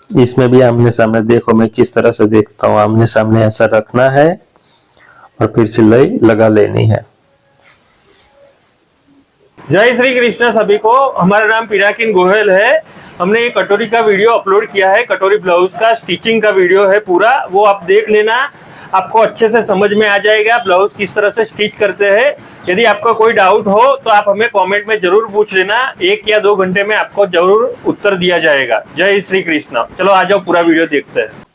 इसमें भी आमने सामने देखो, मैं किस तरह से देखता हूँ। आमने सामने ऐसा रखना है और फिर सिलाई लगा लेनी है। जय श्री कृष्ण सभी को। हमारा नाम पिनाकिन गोयल है। हमने एक कटोरी का वीडियो अपलोड किया है, कटोरी ब्लाउज का स्टिचिंग का वीडियो है पूरा, वो आप देख लेना। आपको अच्छे से समझ में आ जाएगा ब्लाउज किस तरह से स्टिच करते हैं। यदि आपको कोई डाउट हो तो आप हमें कमेंट में जरूर पूछ लेना, 1 या 2 घंटे में आपको जरूर उत्तर दिया जाएगा। जय श्री कृष्ण। चलो आ जाओ, पूरा वीडियो देखते हैं।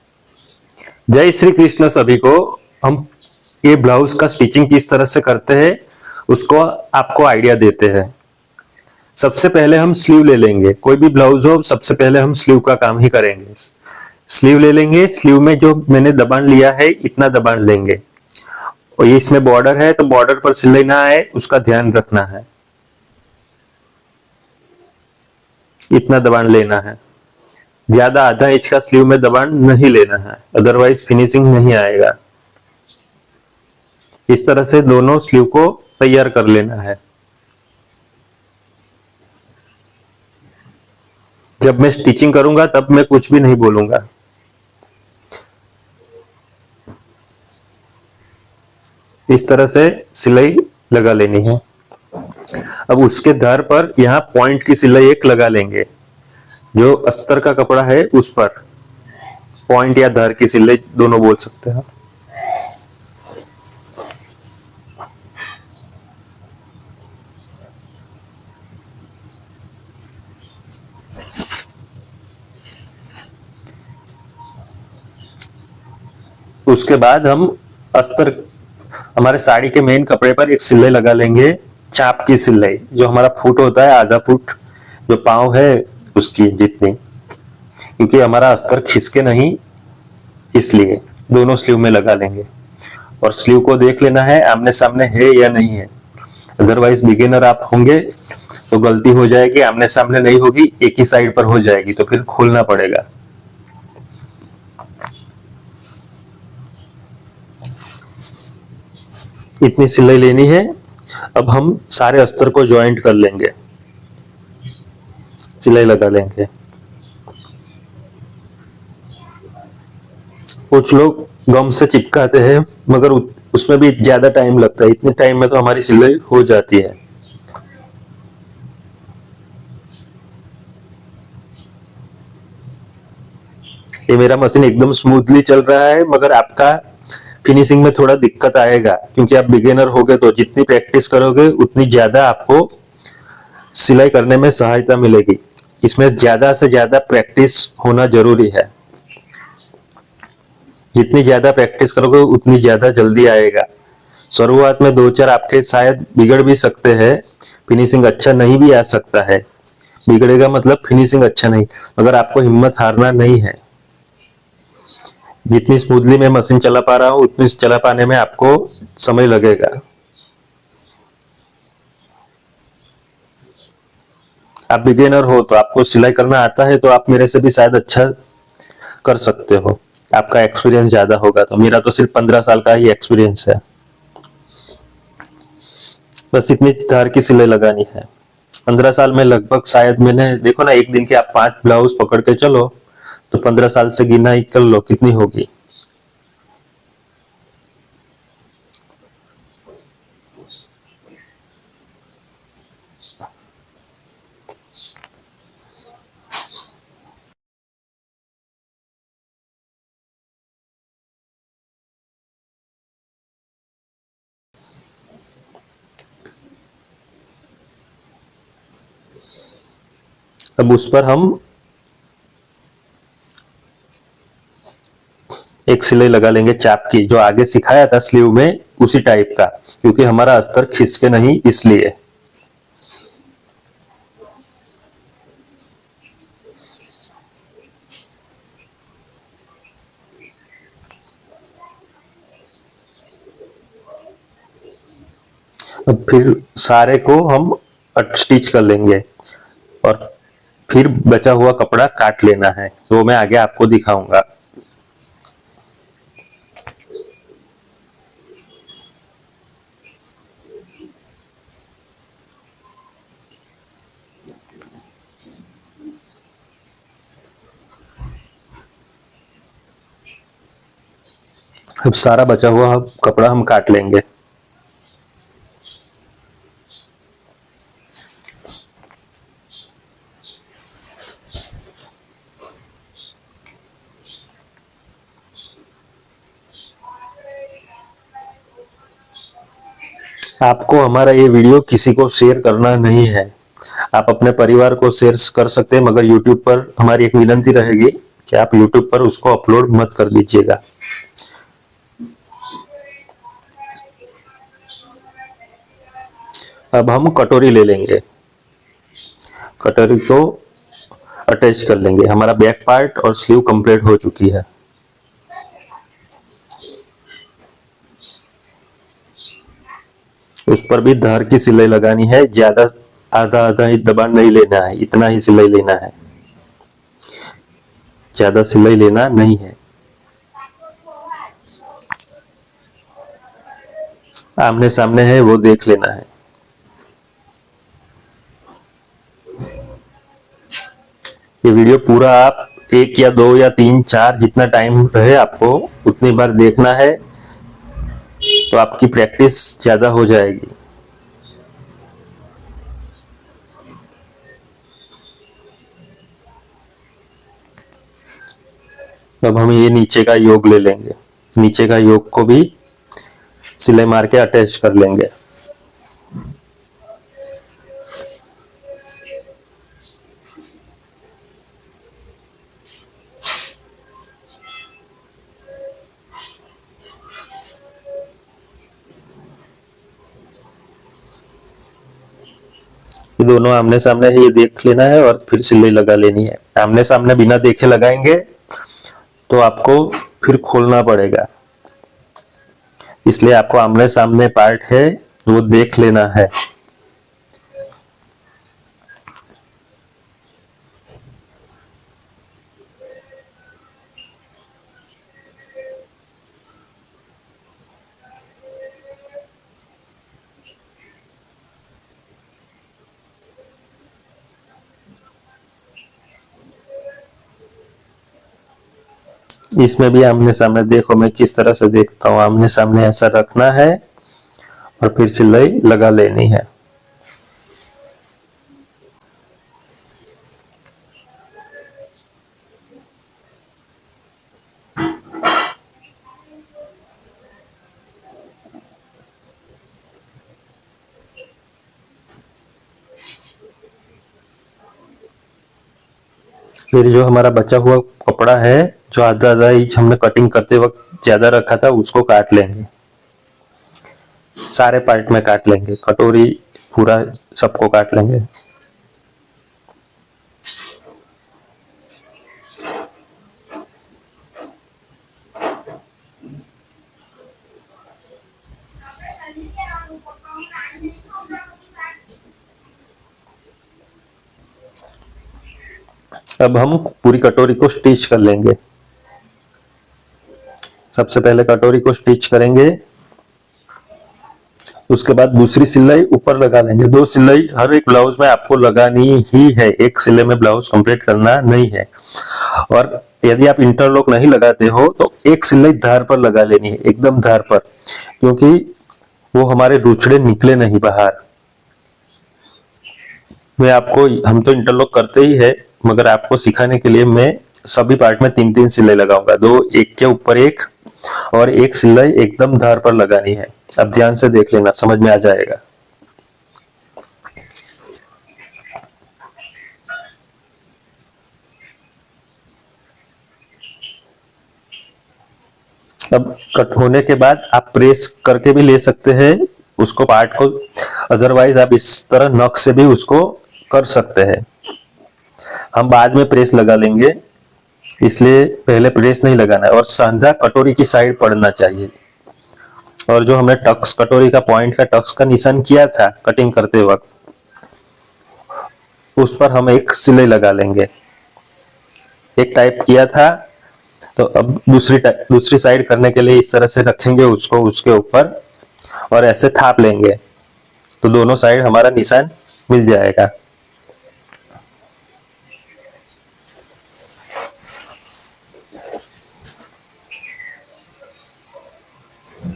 जय श्री कृष्ण सभी को। हम ये ब्लाउज का स्टिचिंग किस तरह से करते हैं उसको आपको आइडिया देते हैं। सबसे पहले हम स्लीव ले लेंगे। कोई भी ब्लाउज हो, सबसे पहले हम स्लीव का काम ही करेंगे। स्लीव ले लेंगे। स्लीव में जो मैंने दबान लिया है इतना दबान लेंगे, और ये इसमें बॉर्डर है तो बॉर्डर पर सिलाई ना आए उसका ध्यान रखना है। इतना दबान लेना है। ज्यादा आधा इंच का स्लीव में दबान नहीं लेना है, अदरवाइज फिनिशिंग नहीं आएगा। इस तरह से दोनों स्लीव को तैयार कर लेना है। जब मैं स्टिचिंग करूंगा तब मैं कुछ भी नहीं बोलूंगा। इस तरह से सिलाई लगा लेनी है। अब उसके धार पर यहां पॉइंट की सिलाई एक लगा लेंगे। जो अस्तर का कपड़ा है उस पर पॉइंट या धार की सिलाई दोनों बोल सकते हैं। उसके बाद हम अस्तर हमारे साड़ी के मेन कपड़े पर एक सिलाई लगा लेंगे, चाप की सिलाई। जो हमारा फुट होता है, आधा फुट जो पांव है उसकी जितनी, क्योंकि हमारा अस्तर खिसके नहीं, इसलिए दोनों स्लीव में लगा लेंगे। और स्लीव को देख लेना है आमने सामने है या नहीं है। अदरवाइज बिगिनर आप होंगे तो गलती हो जाएगी, आमने सामने नहीं होगी, एक ही साइड पर हो जाएगी तो फिर खोलना पड़ेगा। इतनी सिलाई लेनी है। अब हम सारे अस्तर को ज्वाइंट कर लेंगे, सिलाई लगा लेंगे। कुछ लोग गम से चिपकाते हैं, मगर उसमें भी ज्यादा टाइम लगता है। इतने टाइम में तो हमारी सिलाई हो जाती है। ये मेरा मशीन एकदम स्मूथली चल रहा है, मगर आपका फिनिशिंग में थोड़ा दिक्कत आएगा, क्योंकि आप बिगिनर होगे तो जितनी प्रैक्टिस करोगे उतनी ज्यादा आपको सिलाई करने में सहायता मिलेगी। इसमें ज्यादा से ज्यादा प्रैक्टिस होना जरूरी है। जितनी ज्यादा प्रैक्टिस करोगे उतनी ज्यादा जल्दी आएगा। शुरुआत में 2-4 आपके शायद बिगड़ भी सकते हैं, फिनिशिंग अच्छा नहीं भी आ सकता है। बिगड़ेगा मतलब फिनिशिंग अच्छा नहीं, मगर आपको हिम्मत हारना नहीं है। जितनी स्मूथली मैं मशीन चला पा रहा हूं उतनी चला पाने में आपको समय लगेगा। आप बिगिनर हो तो आपको सिलाई करना आता है तो आप मेरे से भी शायद अच्छा कर सकते हो। आपका एक्सपीरियंस ज्यादा होगा, तो मेरा तो सिर्फ 15 साल का ही एक्सपीरियंस है। बस इतनी धार की सिलाई लगानी है। 15 साल में लगभग शायद मैंने देखो ना, एक दिन के आप 5 ब्लाउज पकड़ के चलो तो 15 साल से गिना ही कर लो कितनी होगी। अब उस पर हम एक सिलाई लगा लेंगे चाप की, जो आगे सिखाया था स्लीव में उसी टाइप का, क्योंकि हमारा अस्तर खिसके नहीं इसलिए। अब फिर सारे को हम स्टिच कर लेंगे और फिर बचा हुआ कपड़ा काट लेना है, तो वो मैं आगे आपको दिखाऊंगा। अब सारा बचा हुआ कपड़ा हम काट लेंगे। आपको हमारा ये वीडियो किसी को शेयर करना नहीं है। आप अपने परिवार को शेयर कर सकते हैं, मगर YouTube पर हमारी एक विनती रहेगी कि आप YouTube पर उसको अपलोड मत कर दीजिएगा। अब हम कटोरी ले लेंगे, कटोरी को अटैच कर लेंगे। हमारा बैक पार्ट और स्लीव कंप्लीट हो चुकी है। उस पर भी धार की सिलाई लगानी है, ज्यादा आधा आधा ही दबान नहीं लेना है, इतना ही सिलाई लेना है, ज्यादा सिलाई लेना नहीं है। आमने सामने है वो देख लेना है। ये वीडियो पूरा आप 1 या 2 या 3 4 जितना टाइम रहे आपको उतनी बार देखना है, तो आपकी प्रैक्टिस ज्यादा हो जाएगी। अब हम ये नीचे का योग ले लेंगे, नीचे का योग को भी सिलाई मार के अटैच कर लेंगे। ये दोनों आमने सामने है, ये देख लेना है और फिर सिलाई लगा लेनी है। आमने सामने बिना देखे लगाएंगे तो आपको फिर खोलना पड़ेगा, इसलिए आपको आमने सामने पार्ट है वो देख लेना है। इसमें भी आमने सामने देखो, मैं किस तरह से देखता हूँ। आमने सामने ऐसा रखना है और फिर सिलाई लगा लेनी है। फिर जो हमारा बचा हुआ कपड़ा है, जो आधा आधा इंच हमने कटिंग करते वक्त ज्यादा रखा था, उसको काट लेंगे। सारे पार्ट में काट लेंगे, कटोरी पूरा सबको काट लेंगे। अब हम पूरी कटोरी को स्टिच कर लेंगे। सबसे पहले कटोरी को स्टिच करेंगे, उसके बाद दूसरी सिलाई ऊपर लगा लेंगे। 2 सिलाई हर एक ब्लाउज में आपको लगानी ही है, एक सिलाई में ब्लाउज कंप्लीट करना नहीं है। और यदि आप इंटरलॉक नहीं लगाते हो तो एक सिलाई धार पर लगा लेनी है, एकदम धार पर, क्योंकि वो हमारे रूचड़े निकले नहीं बाहर। हम तो इंटरलॉक करते ही है, मगर आपको सिखाने के लिए मैं सभी पार्ट में 3-3 सिलाई लगाऊंगा। 2 एक के ऊपर एक, और एक सिलाई एकदम धार पर लगानी है। अब ध्यान से देख लेना, समझ में आ जाएगा। अब कट होने के बाद आप प्रेस करके भी ले सकते हैं उसको, पार्ट को। अदरवाइज आप इस तरह नख से भी उसको कर सकते हैं। हम बाद में प्रेस लगा लेंगे, इसलिए पहले प्रेस नहीं लगाना है। और सांधा कटोरी की साइड पड़ना चाहिए। और जो हमने टक्स, कटोरी का पॉइंट का टक्स का निशान किया था कटिंग करते वक्त, उस पर हम एक सिलाई लगा लेंगे। एक टाइप किया था, तो अब दूसरी साइड करने के लिए इस तरह से रखेंगे उसको उसके ऊपर, और ऐसे थाप लेंगे तो दोनों साइड हमारा निशान मिल जाएगा।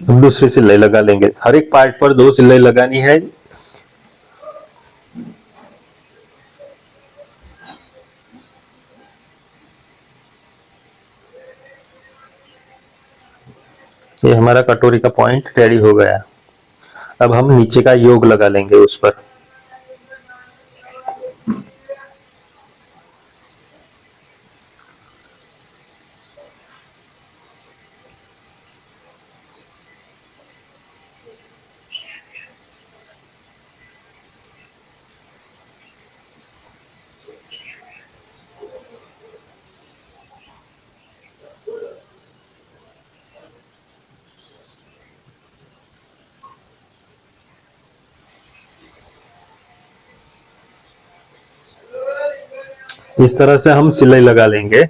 हम दूसरी सिलाई लगा लेंगे। हर एक पार्ट पर 2 सिलाई लगानी है। ये हमारा कटोरी का पॉइंट रेडी हो गया। अब हम नीचे का योग लगा लेंगे उस पर। इस तरह से हम सिलाई लगा लेंगे।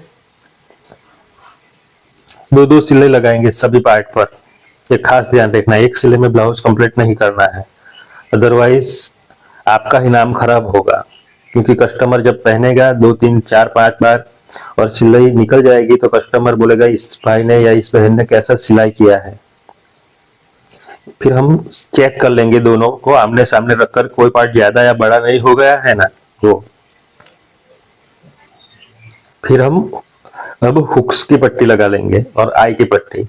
2-2 सिलाई लगाएंगे सभी पार्ट पर। एक खास ध्यान रखना, एक सिलाई में ब्लाउज कंप्लीट नहीं करना है, अदरवाइज आपका ही नाम खराब होगा। क्योंकि कस्टमर जब पहनेगा 2, 3, 4, 5 बार और सिलाई निकल जाएगी तो कस्टमर बोलेगा इस भाई ने या इस बहन ने कैसा सिलाई किया है। फिर हम चेक कर लेंगे दोनों को आमने सामने रखकर, कोई पार्ट ज्यादा या बड़ा नहीं हो गया है ना वो। फिर हम अब हुक्स की पट्टी लगा लेंगे और आई की पट्टी।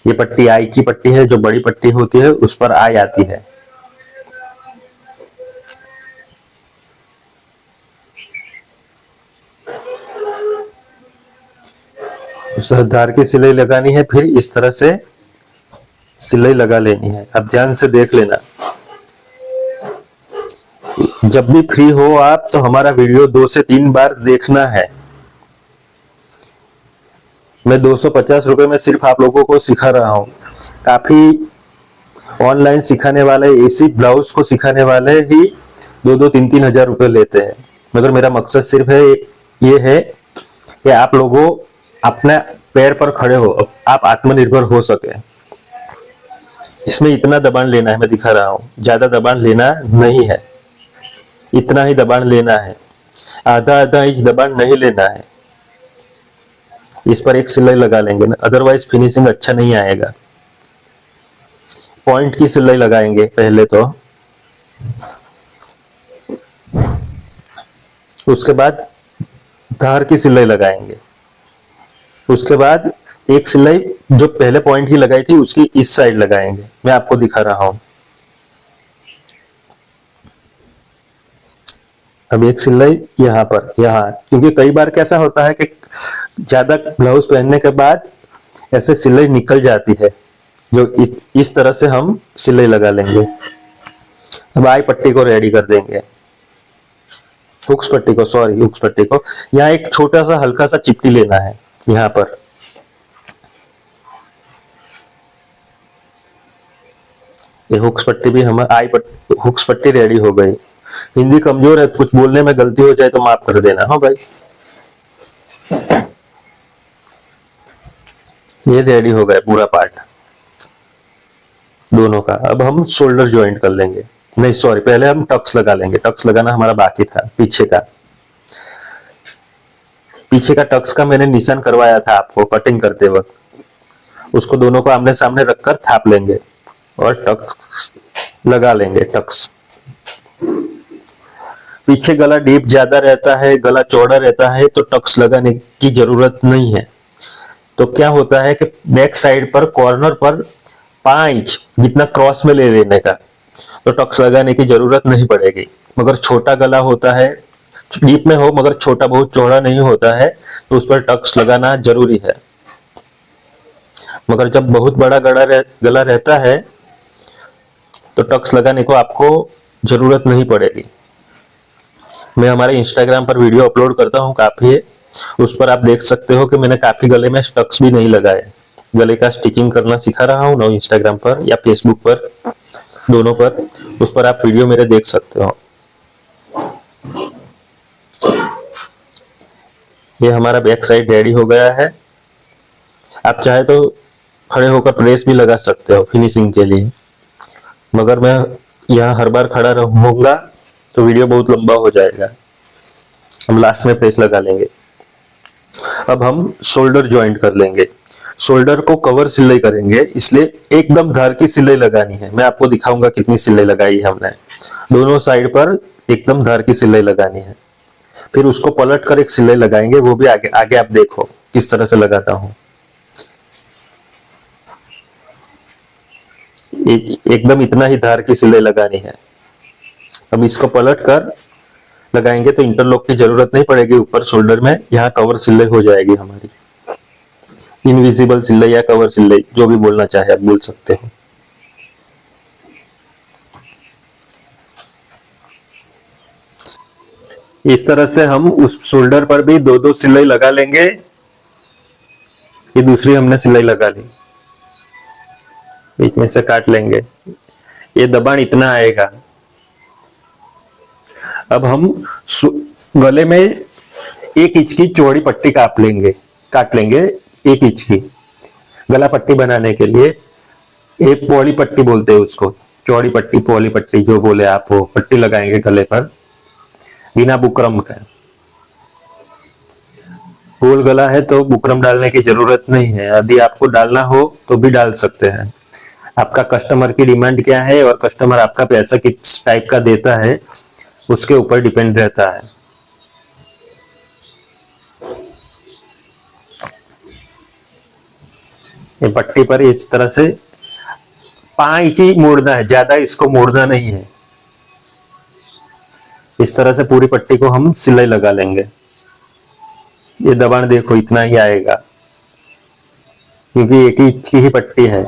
ये पट्टी आई की पट्टी है, जो बड़ी पट्टी होती है उस पर आई आती है। उस धार की सिलाई लगानी है, फिर इस तरह से सिलाई लगा लेनी है। अब ध्यान से देख लेना, जब भी फ्री हो आप तो हमारा वीडियो 2 से 3 बार देखना है। मैं 250 रुपए में सिर्फ आप लोगों को सिखा रहा हूँ। काफी ऑनलाइन सिखाने वाले, इसी ब्लाउज को सिखाने वाले ही 2-2, 3-3 हजार रुपए लेते हैं। मगर मेरा मकसद सिर्फ ये है कि आप लोगों अपने पैर पर खड़े हो, आप आत्मनिर्भर हो सके। इसमें इतना दबान लेना है, मैं दिखा रहा हूँ, ज्यादा दबान लेना नहीं है, इतना ही दबान लेना है, आधा इंच दबान नहीं लेना है। इस पर एक सिलाई लगा लेंगे ना, अदरवाइज फिनिशिंग अच्छा नहीं आएगा। पॉइंट की सिलाई लगाएंगे पहले तो, उसके बाद धार की सिलाई लगाएंगे, उसके बाद एक सिलाई जो पहले पॉइंट की लगाई थी उसकी इस साइड लगाएंगे। मैं आपको दिखा रहा हूं। अब एक सिलाई यहाँ पर, यहाँ, क्योंकि कई बार कैसा होता है कि ज्यादा ब्लाउज पहनने के बाद ऐसे सिलाई निकल जाती है, जो इस तरह से हम सिलाई लगा लेंगे। अब आई पट्टी को रेडी कर देंगे, हुक्स पट्टी को, सॉरी हुक्स पट्टी को। यहाँ एक छोटा सा हल्का सा चिपटी लेना है यहाँ पर। ये हुक्स पट्टी भी हमारी हुक्स पट्टी रेडी हो गई। हिंदी कमजोर है, कुछ बोलने में गलती हो जाए तो माफ कर देना। हाँ भाई, ये रेडी हो गया पूरा पार्ट दोनों का। अब हम शोल्डर ज्वाइंट कर लेंगे, नहीं सॉरी, पहले हम टक्स लगा लेंगे। टक्स लगाना हमारा बाकी था, पीछे का टक्स का मैंने निशान करवाया था आपको कटिंग करते वक्त। उसको दोनों को आमने सामने रखकर थाप लेंगे और टक्स लगा लेंगे। टक्स पीछे गला डीप ज्यादा रहता है, गला चौड़ा रहता है, तो टक्स लगाने की जरूरत नहीं है। तो क्या होता है कि बैक साइड पर कॉर्नर पर 5 इंच जितना क्रॉस में ले लेने का, तो टक्स लगाने की जरूरत नहीं पड़ेगी। मगर छोटा गला होता है, डीप में हो मगर छोटा बहुत चौड़ा नहीं होता है, तो उस पर टक्स लगाना जरूरी है। मगर जब बहुत बड़ा गला रहता है तो टक्स लगाने को आपको जरूरत नहीं पड़ेगी। मैं हमारे इंस्टाग्राम पर वीडियो अपलोड करता हूँ काफी है, उस पर आप देख सकते हो कि मैंने काफी गले में टक्स भी नहीं लगाए। गले का स्टिचिंग करना सिखा रहा हूँ ना इंस्टाग्राम पर या फेसबुक पर, दोनों पर, उस पर आप वीडियो मेरे देख सकते हो। ये हमारा बैक साइड रेडी हो गया है। आप चाहे तो खड़े होकर प्रेस भी लगा सकते हो फिनिशिंग के लिए, मगर मैं यहाँ हर बार खड़ा रहूंगा तो वीडियो बहुत लंबा हो जाएगा। हम लास्ट में प्रेस लगा लेंगे। अब हम शोल्डर ज्वाइंट कर लेंगे। शोल्डर को कवर सिलाई करेंगे, इसलिए एकदम धार की सिलाई लगानी है। मैं आपको दिखाऊंगा कितनी सिलाई लगाई है हमने। दोनों साइड पर एकदम धार की सिलाई लगानी है। फिर उसको पलट कर एक सिलाई लगाएंगे, वो भी आगे आगे आप देखो किस तरह से लगाता हूं। एकदम इतना ही धार की सिलाई लगानी है। अब इसको पलट कर लगाएंगे तो इंटरलॉक की जरूरत नहीं पड़ेगी ऊपर शोल्डर में, यहाँ कवर सिलाई हो जाएगी हमारी। इनविजिबल सिलाई या कवर सिलाई जो भी बोलना चाहे आप बोल सकते हो। इस तरह से हम उस शोल्डर पर भी दो दो सिलाई लगा लेंगे। ये दूसरी हमने सिलाई लगा ली, बीच में से काट लेंगे। ये दबाण इतना आएगा। अब हम गले में 1 इंच की चौड़ी पट्टी काट लेंगे 1 इंच की। गला पट्टी बनाने के लिए एक पौली पट्टी बोलते हैं उसको, चौड़ी पट्टी पौली पट्टी जो बोले आप, वो पट्टी लगाएंगे गले पर बिना बुकरम का। गोल गला है तो बुकरम डालने की जरूरत नहीं है, यदि आपको डालना हो तो भी डाल सकते हैं। आपका कस्टमर की डिमांड क्या है और कस्टमर आपका पैसा किस टाइप का देता है उसके ऊपर डिपेंड रहता है। ये पट्टी पर इस तरह से 5 इंच ही मोड़ना है, ज्यादा इसको मोड़ना नहीं है। इस तरह से पूरी पट्टी को हम सिलाई लगा लेंगे। ये दबाण देखो इतना ही आएगा, क्योंकि 1 इंच की ही पट्टी है।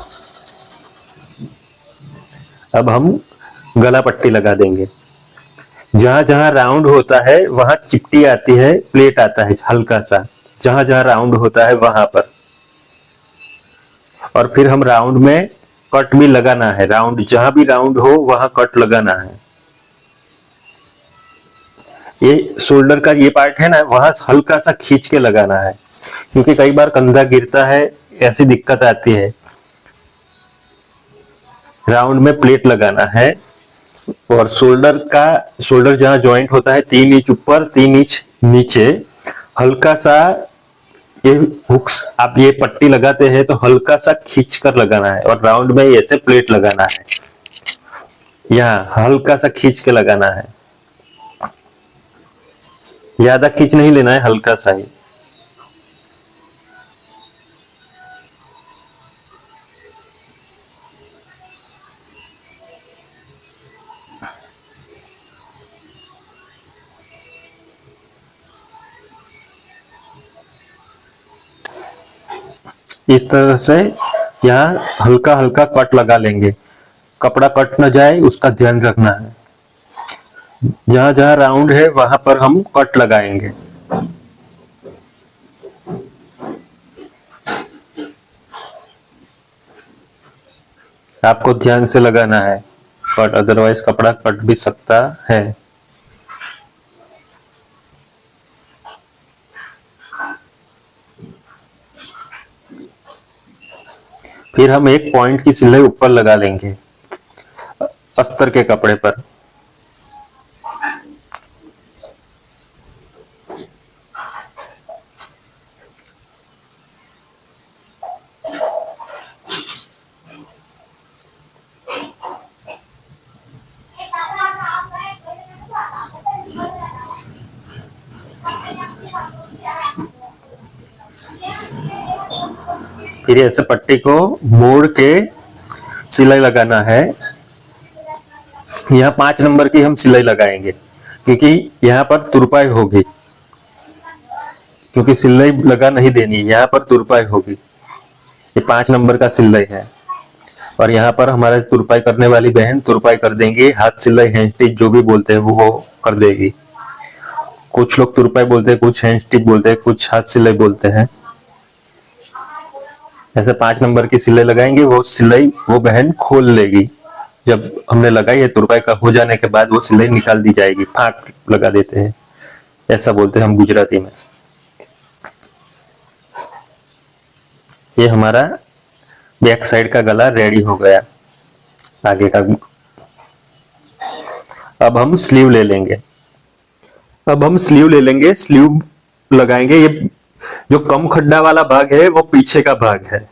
अब हम गला पट्टी लगा देंगे। जहां जहां राउंड होता है वहां चिपटी आती है, प्लेट आता है हल्का सा, जहां जहां राउंड होता है वहां पर। और फिर हम राउंड में कट भी लगाना है, राउंड जहां भी राउंड हो वहां कट लगाना है। ये शोल्डर का ये पार्ट है ना, वहां हल्का सा खींच के लगाना है, क्योंकि कई बार कंधा गिरता है, ऐसी दिक्कत आती है। राउंड में प्लेट लगाना है और शोल्डर जहां जॉइंट होता है 3 इंच ऊपर 3 इंच नीचे, हल्का सा ये हुक्स आप ये पट्टी लगाते हैं तो हल्का सा खींच कर लगाना है। और राउंड में ऐसे प्लेट लगाना है, यहाँ हल्का सा खींच के लगाना है। ज्यादा खींच नहीं लेना है, हल्का सा ही। इस तरह से यहाँ हल्का हल्का कट लगा लेंगे, कपड़ा कट न जाए उसका ध्यान रखना है। जहां जहां राउंड है वहां पर हम कट लगाएंगे। आपको ध्यान से लगाना है कट, अदरवाइज कपड़ा कट भी सकता है। फिर हम एक पॉइंट की सिलाई ऊपर लगा लेंगे अस्तर के कपड़े पर। फिर ऐसे पट्टी को मोड़ के सिलाई लगाना है। यहाँ 5 नंबर की हम सिलाई लगाएंगे, क्योंकि यहाँ पर तुरपाई होगी, क्योंकि सिलाई लगा नहीं देनी, यहाँ पर तुरपाई होगी। ये 5 नंबर का सिलाई है और यहाँ पर हमारे तुरपाई करने वाली बहन तुरपाई कर देंगी। हाथ सिलाई हैंड स्टिच जो भी बोलते हैं वो कर देगी। कुछ लोग तुरपाई बोलते हैं, कुछ हैंड स्टिच बोलते हैं, कुछ हाथ सिलाई बोलते हैं। ऐसे 5 नंबर की सिलाई लगाएंगे, वो सिलाई वो बहन खोल लेगी। जब हमने लगाई है तुरपाई का हो जाने के बाद वो सिलाई निकाल दी जाएगी, फाक लगा देते हैं, ऐसा बोलते हैं हम गुजराती में। ये हमारा बैक साइड का गला रेडी हो गया, आगे का। अब हम स्लीव ले लेंगे। स्लीव लगाएंगे। ये जो कम खड्डा वाला भाग है वो पीछे का भाग है,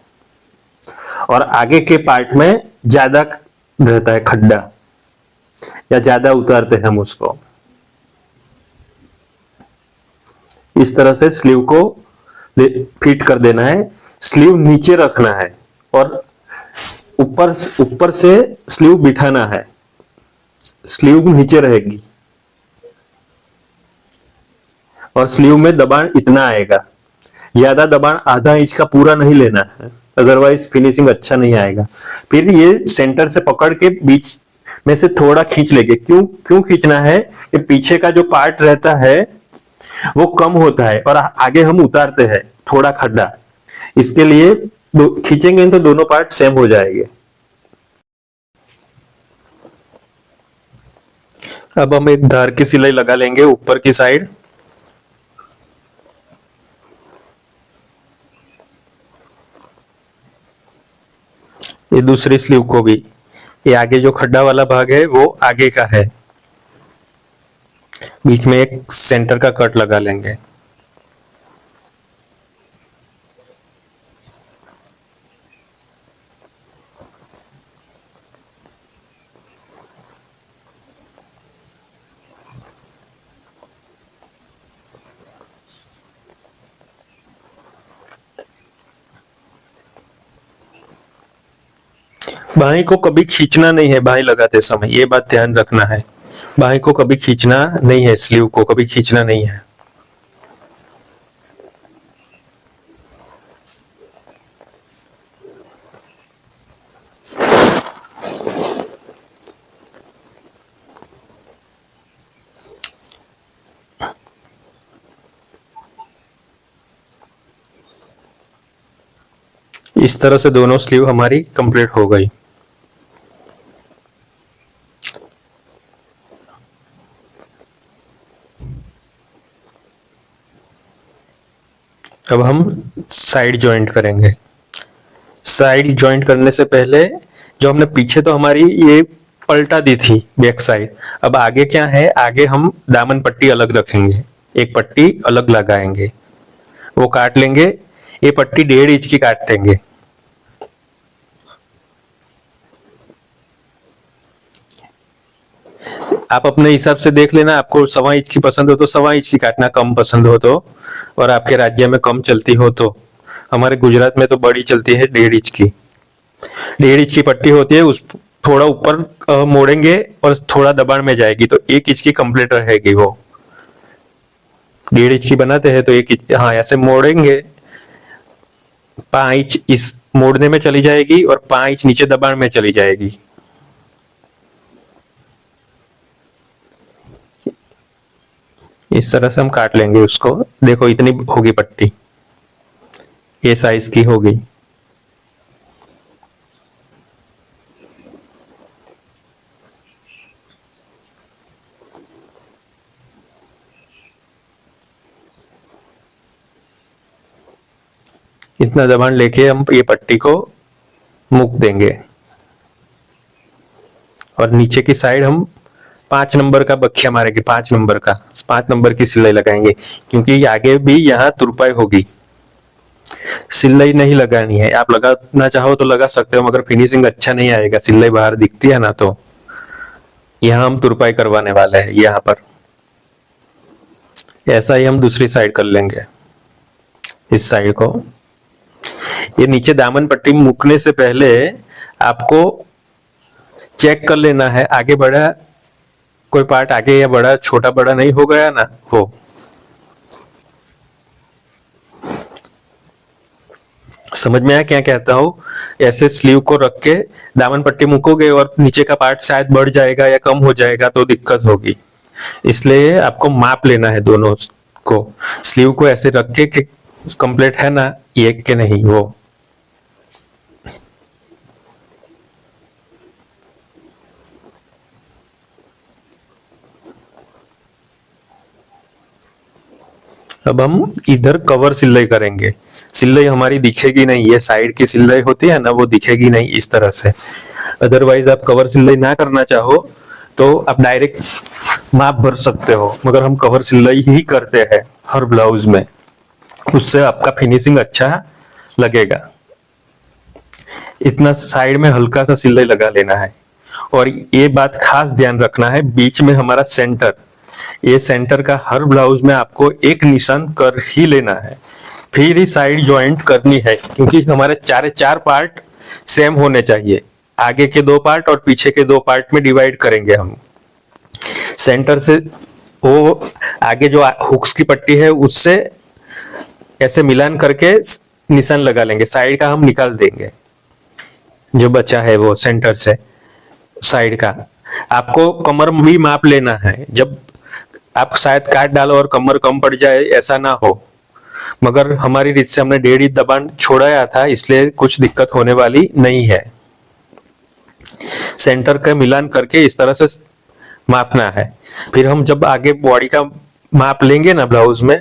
और आगे के पार्ट में ज्यादा रहता है खड्डा, या ज्यादा उतारते हैं हम उसको। इस तरह से स्लीव को फिट कर देना है। स्लीव नीचे रखना है और ऊपर से स्लीव बिठाना है। स्लीव नीचे रहेगी और स्लीव में दबाण इतना आएगा। ज्यादा दबाण आधा इंच का पूरा नहीं लेना है, अदरवाइज फिनिशिंग अच्छा नहीं आएगा। फिर ये सेंटर से पकड़ के बीच में से थोड़ा खींच लेंगे। क्यों खींचना है? कि पीछे का जो पार्ट रहता है वो कम होता है और आगे हम उतारते हैं थोड़ा खड्डा, इसके लिए खींचेंगे तो दोनों पार्ट सेम हो जाएंगे। अब हम एक धार की सिलाई लगा लेंगे ऊपर की साइड। ये दूसरी स्लीव को भी, ये आगे जो खड्डा वाला भाग है वो आगे का है, बीच में एक सेंटर का कट लगा लेंगे। बाहीं को कभी खींचना नहीं है बाहीं लगाते समय, ये बात ध्यान रखना है। बाहीं को कभी खींचना नहीं है, स्लीव को कभी खींचना नहीं है। इस तरह से दोनों स्लीव हमारी कंप्लीट हो गई। अब हम साइड जॉइंट करेंगे। साइड जॉइंट करने से पहले जो हमने पीछे तो हमारी ये पलटा दी थी बैक साइड, अब आगे क्या है, आगे हम दामन पट्टी अलग रखेंगे, एक पट्टी अलग लगाएंगे, वो काट लेंगे। ये पट्टी 1.5 इंच की काटेंगे। आप अपने हिसाब से देख लेना, आपको 1.25 इंच की पसंद हो तो 1.25 इंच की काटना, कम पसंद हो तो, और आपके राज्य में कम चलती हो तो। हमारे गुजरात में तो बड़ी चलती है 1.5 इंच की। 1.5 इंच की पट्टी होती है, उस थोड़ा ऊपर मोड़ेंगे और थोड़ा दबाण में जाएगी तो 1 इंच की कंप्लीट रहेगी। वो 1.5 इंच की बनाते हैं तो 1 इंच, हाँ ऐसे मोड़ेंगे, 5 इंच इस मोड़ने में चली जाएगी और 5 इंच नीचे दबाण में चली जाएगी। इस तरह से हम काट लेंगे उसको। देखो इतनी होगी पट्टी, ये साइज की होगी। इतना दबाण लेके हम ये पट्टी को मुक देंगे और नीचे की साइड हम 5 नंबर का बखिया मारेंगे, 5 नंबर का, 5 नंबर की सिलाई लगाएंगे, क्योंकि आगे भी यहाँ तुरपाई होगी। सिलाई नहीं लगानी है, आप लगाना चाहो तो लगा सकते हो, मगर फिनिशिंग अच्छा नहीं आएगा, सिलाई बाहर दिखती है ना। तो यहाँ हम तुरपाई करवाने वाले हैं यहाँ पर। ऐसा ही हम दूसरी साइड कर लेंगे, इस साइड को। ये नीचे दामन पट्टी मुकने से पहले आपको चेक कर लेना है, आगे बढ़ा कोई पार्ट आगे या बड़ा, छोटा बड़ा नहीं हो गया ना। हो समझ में आया क्या कहता हूं? ऐसे स्लीव को रख के दामन पट्टी मुकोगे और नीचे का पार्ट शायद बढ़ जाएगा या कम हो जाएगा तो दिक्कत होगी। इसलिए आपको माप लेना है दोनों को। स्लीव को ऐसे रख के कि कंप्लीट है ना, ये के नहीं। वो अब हम इधर कवर सिलाई करेंगे। सिलाई हमारी दिखेगी नहीं, ये साइड की सिलाई होती है ना, वो दिखेगी नहीं इस तरह से। अदरवाइज आप कवर सिलाई ना करना चाहो तो आप डायरेक्ट माप भर सकते हो, मगर हम कवर सिलाई ही करते हैं हर ब्लाउज में। उससे आपका फिनिशिंग अच्छा लगेगा। इतना साइड में हल्का सा सिलाई लगा लेना है। और ये बात खास ध्यान रखना है, बीच में हमारा सेंटर, ये सेंटर का हर ब्लाउज में आपको एक निशान कर ही लेना है, फिर ही साइड ज्वाइंट करनी है, क्योंकि हमारे चार पार्ट सेम होने चाहिए। आगे के 2 पार्ट और पीछे के 2 पार्ट में डिवाइड करेंगे हम। सेंटर से वो आगे जो हुक्स की पट्टी है उससे ऐसे मिलान करके निशान लगा लेंगे, साइड का हम निकाल देंगे। जो बचा है वो सेंटर से साइड का। आपको कमर भी माप लेना है, जब आप शायद काट डालो और कमर कम पड़ जाए, ऐसा ना हो। मगर हमारी रीत से हमने 1.5 इंच दबान छोड़ाया था, इसलिए कुछ दिक्कत होने वाली नहीं है। सेंटर का मिलान करके इस तरह से मापना है। फिर हम जब आगे बॉडी का माप लेंगे ना, ब्लाउज में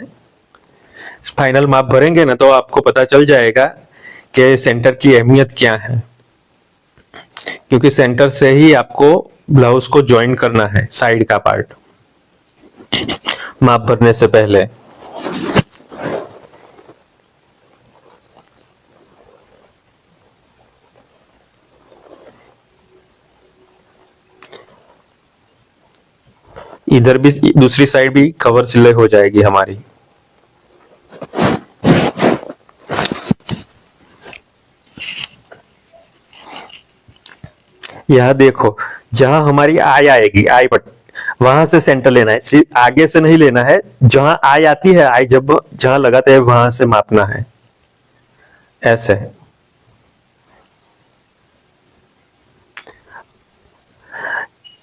फाइनल माप भरेंगे ना, तो आपको पता चल जाएगा कि सेंटर की अहमियत क्या है, क्योंकि सेंटर से ही आपको ब्लाउज को ज्वाइन करना है, साइड का पार्ट माप भरने से पहले। इधर भी दूसरी साइड भी कवर सिलाई हो जाएगी हमारी। यह देखो, जहां हमारी आई आएगी, आई बट वहां से सेंटर लेना है, सिर्फ आगे से नहीं लेना है। जहां आई आती है, आई जब जहां लगाते हैं वहां से मापना है, ऐसे।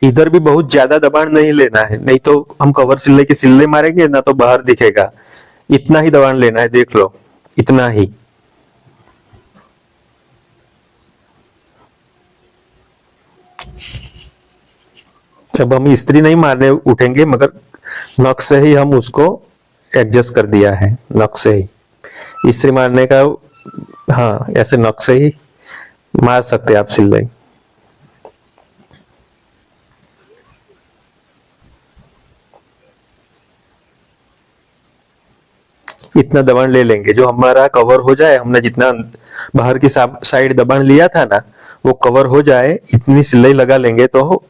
इधर भी बहुत ज्यादा दबाण नहीं लेना है, नहीं तो हम कवर सिले की सिले मारेंगे ना तो बाहर दिखेगा। इतना ही दबाण लेना है, देख लो, इतना ही। अब हम इस्त्री नहीं मारने उठेंगे, मगर नख से ही हम उसको एडजस्ट कर दिया है, नख से ही। इस्त्री मारने का, हाँ, ऐसे नख से ही मार सकते हैं आप सिलाई। इतना दबाण ले लेंगे जो हमारा कवर हो जाए। हमने जितना बाहर की साइड दबाण लिया था ना, वो कवर हो जाए, इतनी सिलाई लगा लेंगे तो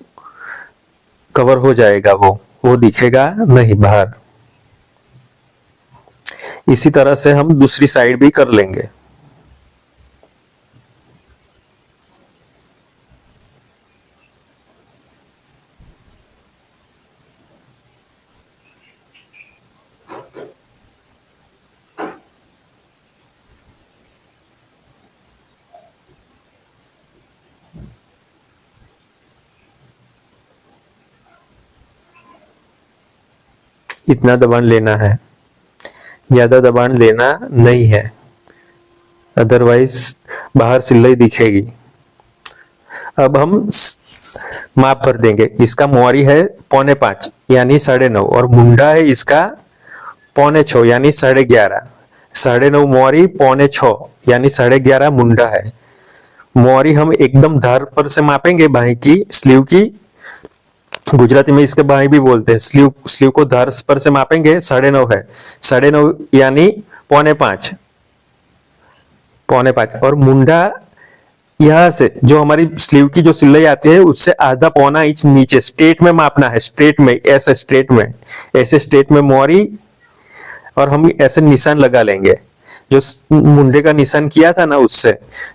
कवर हो जाएगा, वो दिखेगा नहीं बाहर। इसी तरह से हम दूसरी साइड भी कर लेंगे। इतना दबाण लेना है, ज्यादा दबाण लेना नहीं है, अदरवाइज बाहर सिलाई दिखेगी। अब हम माप भर देंगे। इसका मोहरी है 5.25 यानी 9.5, और मुंडा है इसका 6.25 यानी 11.5। 9.5 मोहरी, 6.25 यानी 11.5 मुंडा है। मोहरी हम एकदम धार पर से मापेंगे, बाहीं की स्लीव की, गुजराती में इसके बाहीं भी बोलते हैं। स्लीव को धार पर से मापेंगे, 9.5 है, 9.5 यानी 4.25, 4.25। और मुंडा यहां से जो हमारी स्लीव की जो सिलाई आती है उससे आधा पौना इंच नीचे स्ट्रेट में मापना है, स्ट्रेट में, ऐसे स्ट्रेट में, ऐसे स्ट्रेट में मोहरी, और हम ऐसे निशान लगा लेंगे। जो मुंडे का निशान किया था ना, उससे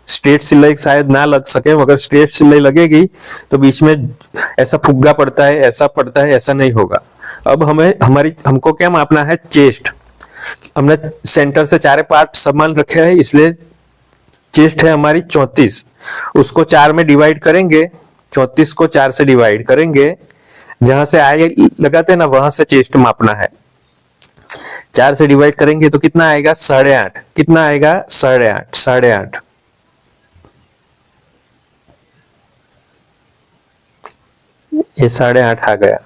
स्ट्रेट सिलाई शायद ना लग सके, मगर स्ट्रेट सिलाई लगेगी तो बीच में ऐसा फुग्गा पड़ता है, ऐसा पड़ता है, ऐसा नहीं होगा। अब हमको क्या मापना है, चेस्ट। हमने सेंटर से 4 पार्ट समान रखे हैं, इसलिए चेस्ट है हमारी 34। उसको 4 में डिवाइड करेंगे, 34 को 4 से डिवाइड करेंगे, जहां से आई लगाते हैं ना वहां से चेस्ट मापना है। 4 से डिवाइड करेंगे तो कितना आएगा, 8.5। कितना आएगा, 8.5, 8.5। ये 8.5 आ गया।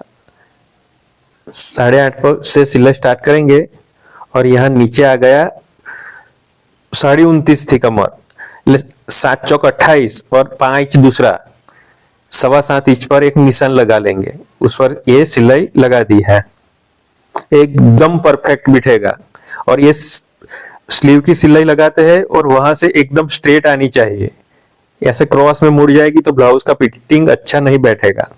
8.5 पर से सिलाई स्टार्ट करेंगे, और यहाँ नीचे आ गया 29.5 थी कमर, 7 चौक 28 और 5 इंच दूसरा, 7.25 इंच पर एक निशान लगा लेंगे, उस पर ये सिलाई लगा दी है, एकदम परफेक्ट बिठेगा। और ये स्लीव की सिलाई लगाते हैं और वहां से एकदम स्ट्रेट आनी चाहिए। ऐसे क्रॉस में मुड़ जाएगी तो ब्लाउज का फिटिंग अच्छा नहीं बैठेगा।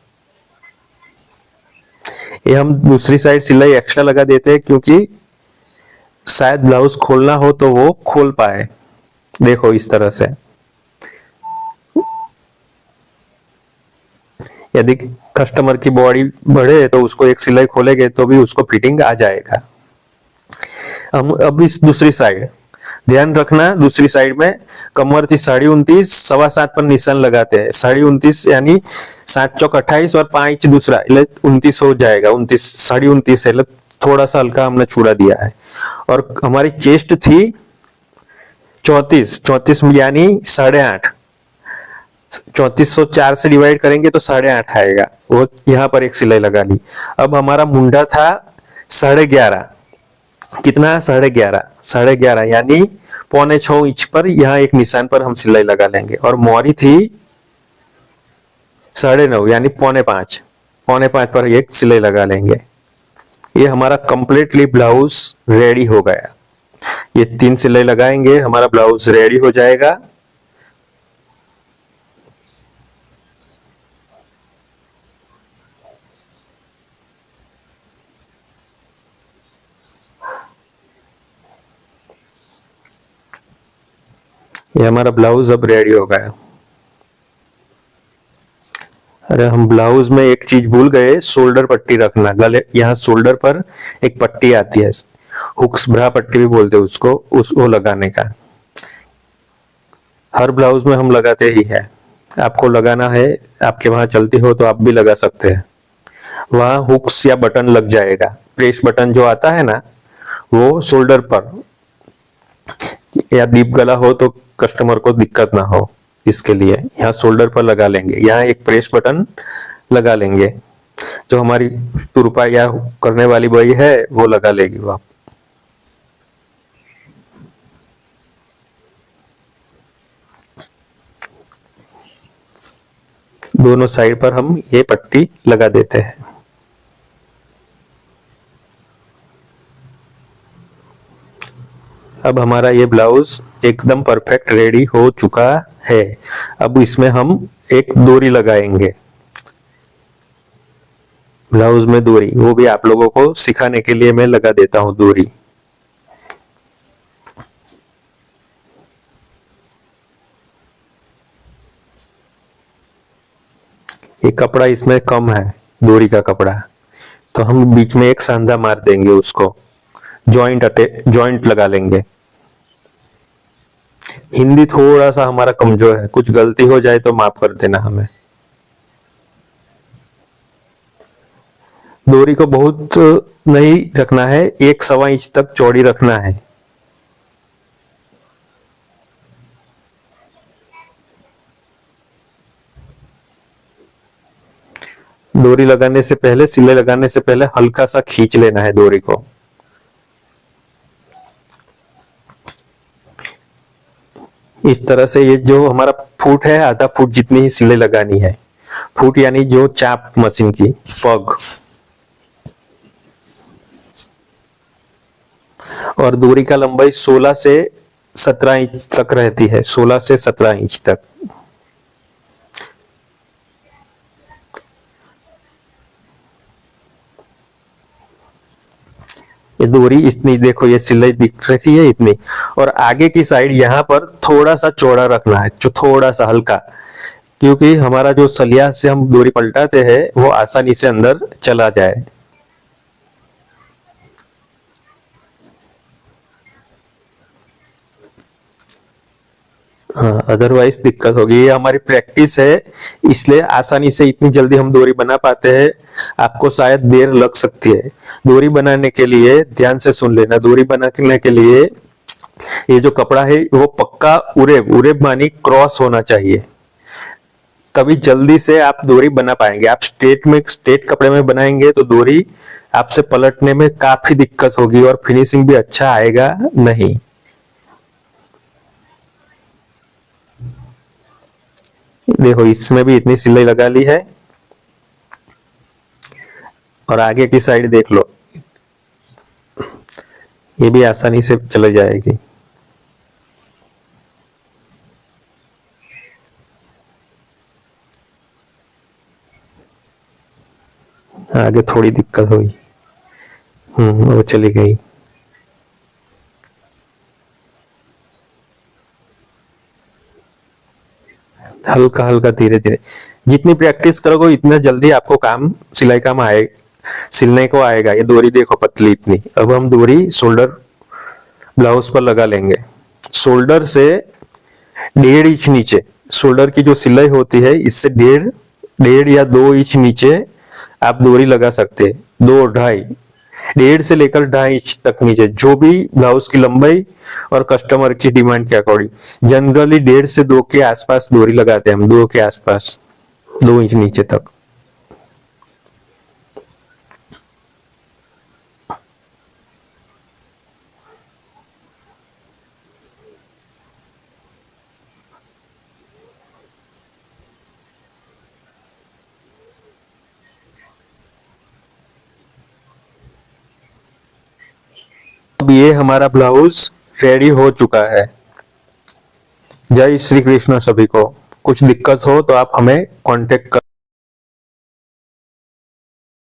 ये हम दूसरी साइड सिलाई एक्स्ट्रा लगा देते हैं क्योंकि शायद ब्लाउज खोलना हो तो वो खोल पाए। देखो इस तरह से, यदि कस्टमर की बॉडी बढ़े तो उसको एक सिलाई खोलेंगे तो भी उसको फिटिंग आ जाएगा। हम अब इस दूसरी साइड ध्यान रखना, दूसरी साइड में कमर थी 29.5, 7.25 पर निशान लगाते हैं। 29.5 यानी 7 चौक 28 और 5 इंच दूसरा 29 हो जाएगा। 29 29.5 है, थोड़ा सा हल्का हमने छुड़ा दिया है। और हमारी चेस्ट थी 34 यानी 8.5। 3404 से डिवाइड करेंगे तो 8.5 आएगा। वो यहाँ पर एक सिलाई लगा ली। अब हमारा मुंडा था 11.5, कितना 11.5 यानी 6.25 इंच पर यहाँ एक निशान पर हम सिलाई लगा लेंगे। और मोहरी थी 9.5 यानी 4.5 पर एक सिलाई लगा लेंगे। ये हमारा कंप्लीटली ब्लाउज रेडी हो गया। ये 3 सिलाई लगाएंगे, हमारा ब्लाउज रेडी हो जाएगा। ये हमारा ब्लाउज अब रेडी हो गया। अरे हम ब्लाउज में एक चीज भूल गए, शोल्डर पट्टी रखना। गले यहाँ शोल्डर पर एक पट्टी आती है, हुक्स ब्रा पट्टी भी बोलते हैं उसको, वो लगाने का। हर ब्लाउज में हम लगाते ही है। आपको लगाना है, आपके वहां चलती हो तो आप भी लगा सकते हैं। वहां हुक्स या बटन लग जाएगा। प्रेस बटन जो आता है ना, वो शोल्डर पर, या डीप गला हो तो कस्टमर को दिक्कत ना हो, इसके लिए यहाँ शोल्डर पर लगा लेंगे। यहाँ एक प्रेस बटन लगा लेंगे, जो हमारी तुरपा या करने वाली बाई है वो लगा लेगी। वो दोनों साइड पर हम ये पट्टी लगा देते हैं। अब हमारा ये ब्लाउज एकदम परफेक्ट रेडी हो चुका है। अब इसमें हम एक डोरी लगाएंगे। ब्लाउज में डोरी, वो भी आप लोगों को सिखाने के लिए मैं लगा देता हूं डोरी। ये कपड़ा इसमें कम है, डोरी का कपड़ा, तो हम बीच में एक सांधा मार देंगे, उसको जॉइंट लगा लेंगे। हिंदी थोड़ा सा हमारा कमजोर है, कुछ गलती हो जाए तो माफ कर देना हमें। डोरी को बहुत नहीं रखना है, 1.25 इंच तक चौड़ी रखना है। डोरी लगाने से पहले, सिलाई लगाने से पहले हल्का सा खींच लेना है डोरी को। इस तरह से ये जो हमारा फुट है, आधा फुट जितनी ही सिलाई लगानी है। फुट यानी जो चाप मशीन की पग। और डोरी का लंबाई 16 से 17 इंच तक रहती है, 16 से 17 इंच तक। ये डोरी इतनी, देखो ये सिलाई दिख रही है इतनी। और आगे की साइड यहाँ पर थोड़ा सा चौड़ा रखना है, जो थोड़ा सा हल्का, क्योंकि हमारा जो सलिया से हम डोरी पलटाते हैं वो आसानी से अंदर चला जाए। हाँ, अदरवाइज दिक्कत होगी। ये हमारी प्रैक्टिस है, इसलिए आसानी से इतनी जल्दी हम डोरी बना पाते हैं। आपको शायद देर लग सकती है। डोरी बनाने के लिए ध्यान से सुन लेना, डोरी बनाने के लिए ये जो कपड़ा है वो पक्का उरेब मानी क्रॉस होना चाहिए, तभी जल्दी से आप डोरी बना पाएंगे। आप स्ट्रेट कपड़े में बनाएंगे तो डोरी आपसे पलटने में काफी दिक्कत होगी और फिनिशिंग भी अच्छा आएगा नहीं। देखो इसमें भी इतनी सिलाई लगा ली है। और आगे की साइड देख लो, ये भी आसानी से चले जाएगी। आगे थोड़ी दिक्कत हुई, वो चली गई। हल्का हल्का धीरे धीरे जितनी प्रैक्टिस करोगे इतना जल्दी आपको काम सिलाई काम आए सिलने को आएगा। ये डोरी देखो पतली इतनी। अब हम डोरी शोल्डर ब्लाउज पर लगा लेंगे। शोल्डर से 1.5 इंच नीचे, शोल्डर की जो सिलाई होती है इससे 1.5 या 2 इंच नीचे आप डोरी लगा सकते हैं। 2, 2.5, 1.5 से लेकर 2.5 इंच तक नीचे, जो भी ब्लाउज की लंबाई और कस्टमर की डिमांड के अकॉर्डिंग। जनरली 1.5 से 2 के आसपास डोरी लगाते हैं हम, 2 के आसपास, 2 इंच नीचे तक। अब ये हमारा ब्लाउज रेडी हो चुका है। जय श्री कृष्ण सभी को। कुछ दिक्कत हो तो आप हमें कांटेक्ट कर